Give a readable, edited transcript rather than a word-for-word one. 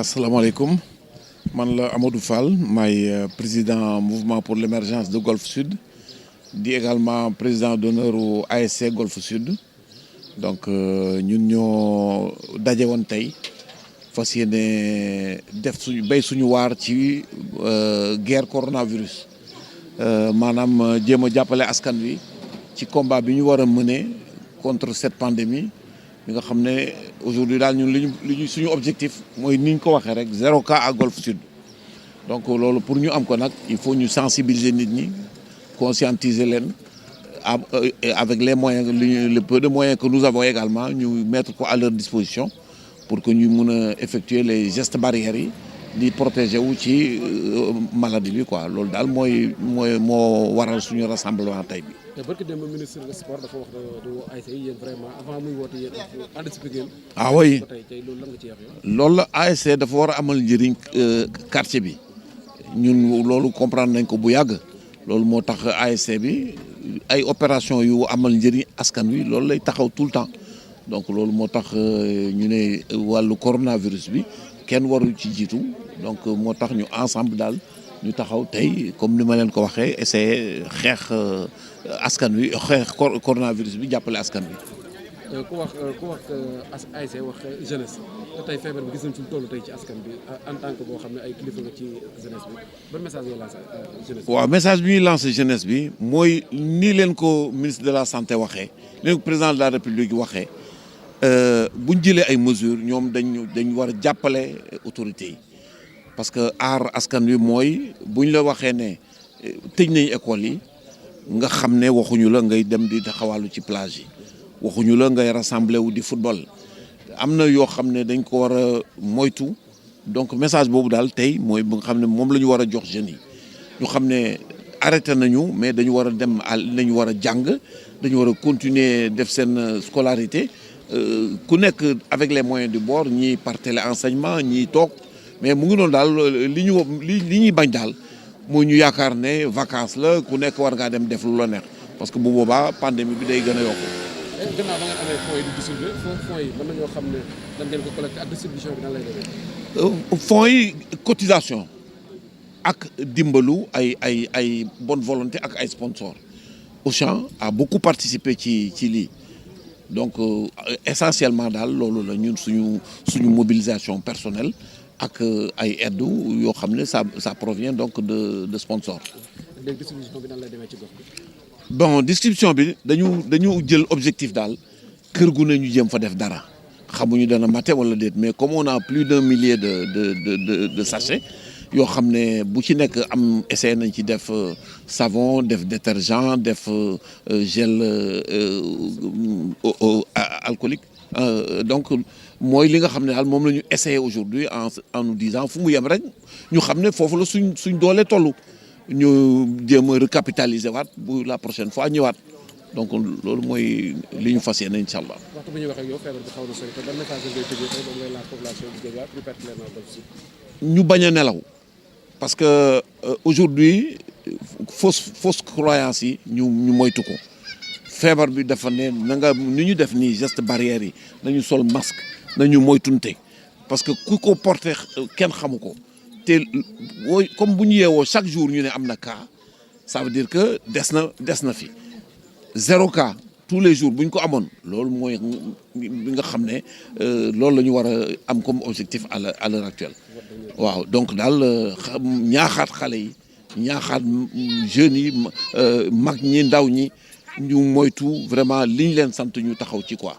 asalaamaaleykum man la Amadou Fall maay président mouvement pour l'émergence de Golfe Sud di également président d'honneur u ASC Golfe Sud donc ñun ñoo daje woon tey fas yéene def suñu waar ci guerre coronavirus maanaam jéem a jàppale askan wi ci combat bi ñu war a mener contre cette pandémie bi nga xam ne aujourd'hui daal ñun li ñu suñu objectif mooy ni ñu ko waxee rek 0 cas à Golfe Sud donc loolu pour ñu am ko nag il faut ñu sensibiliser nit ñi conscientiser leen avec les moyens le peu de moyens que nous avons également ñu mettre ko à leur disposition pour que ñu mun a effectuer les gestes barrières yi di protéger wu ci maladie bi quoi loolu daal moo waral suñu rassemblement tey bi. te barki démb ministre des sports dafa wax de ASC yi yéen vraiment avant muy woote yéen anticiper ngeen. ah oui tey loolu la nga ci wax loolu la ASC dafa war a amal njëriñ quartier bi ñun loolu comprendre nañ ko bu yàgg loolu moo tax ASC bi ay opération yu amal njëriñ askan wi loolu lay taxaw tout le temps donc loolu moo tax ñu ne wàllu coronavirus bi kenn warul ci jiitu donc moo tax ñu ensemble daal ñu taxaw tey comme ni ma leen ko waxee essayer xeex askan wi xeex coronavirus bi jàppale askan wi. ku wax ASC wax jeunesse te tey feebar bi gis nañ fi mu toll tey ci askan bi en tant que boo xam ne ay kilifa nga ci jeunesse bi ban message ngay lancé jeunesse bi. waaw message bi ñuy lancé jeunesse bi mooy nii leen ko ministre de la santé waxee leen ko président de la république waxee buñ jëlee ay mesures ñoom dañ war a jàppale autorités yi parce que aar askan wi mooy buñ la waxee ne tëj nañ école yi nga xam ne waxuñu la ngay dem di taxawaalu ci plage yi. waxuñu la ngay rassembler wu di football am na yoo xam ne dañ ko war a moytu donc message boobu daal tey mooy bu nga xam ne moom la ñu war a jox jeunes yi ñu xam ne arrêté nañu mais dañu war a dem dañu war a jàng dañu war a continuer def seen scolarité ku nekk avec les moyens du bord ñii par téléenseignement ñii toog mais mu ngi noonu daal li ñuy bañ daal mooy ñu yaakaar ne vacances la ku nekk war ngaa dem def lu la neex parce que bu boobaa pandémie bi day gën a yokku. gannaaw ba ngeen amee fonds yi di distribuer fonds yi mën nañoo xam ne dañ ngeen ko collecté ak distribution bi nan lay demee. fonds yi cotisation ak dimbalu ay bonne volonté ak ay sponsors Auchan a beaucoup participé ci lii donc essentiellement daal loolu la ñun suñu mobilisation personnelle ak ay aides yoo xam ne ça provient donc de sponsors. léegi distribution bi nan lay demee ci gox bi. bon distribution bi dañu jël objectif daal kër gu ne ñu jéem fa def dara xamuñu dana mate wala déet mais comme on a plus d'un millier de sachets yoo xam ne bu ci nekk am essayé nañ ci def savon def détergent def gel alcoolique donc mooy li nga xam ne daal moom la ñu essayé aujourd'hui en nous disant fu mu yem rek ñu xam ne foofu la suñ doole tollu ñu jéem a recapitaliser waat bu la prochaine fois ñëwaat donc loolu mooy li ñu fas yéene incha allah. waxtu bi ñuy wax ak yow feebar bi xaw na sori te ban message ngay tëjee tey moom ngay laaj population bi Guédiawaye plus particulièrement Golfe Sud. ñu bañ a nelaw parce que aujourd'hui fausse croyance yi ñu moytu ko feebar bi dafa ne na nga ni ñu def nii geste barrière yi nañu sol masque nañu moytunte parce que ku ko porté kenn xamu ko. te comme bu ñu yeewoo chaque jour ñu ne am na cas ça veut dire que des na fi 0 cas tous les jours bu ñu ko amoon loolu mooy bi nga xam ne loolu la ñu war a am comme objectif à l'heure actuelle waaw donc daal ñaaxaat xale yi ñaaxaat jeunes yi mag ñi ndaw ñi ñu moytu vraiment liñ leen sant ñu taxaw ci quoi.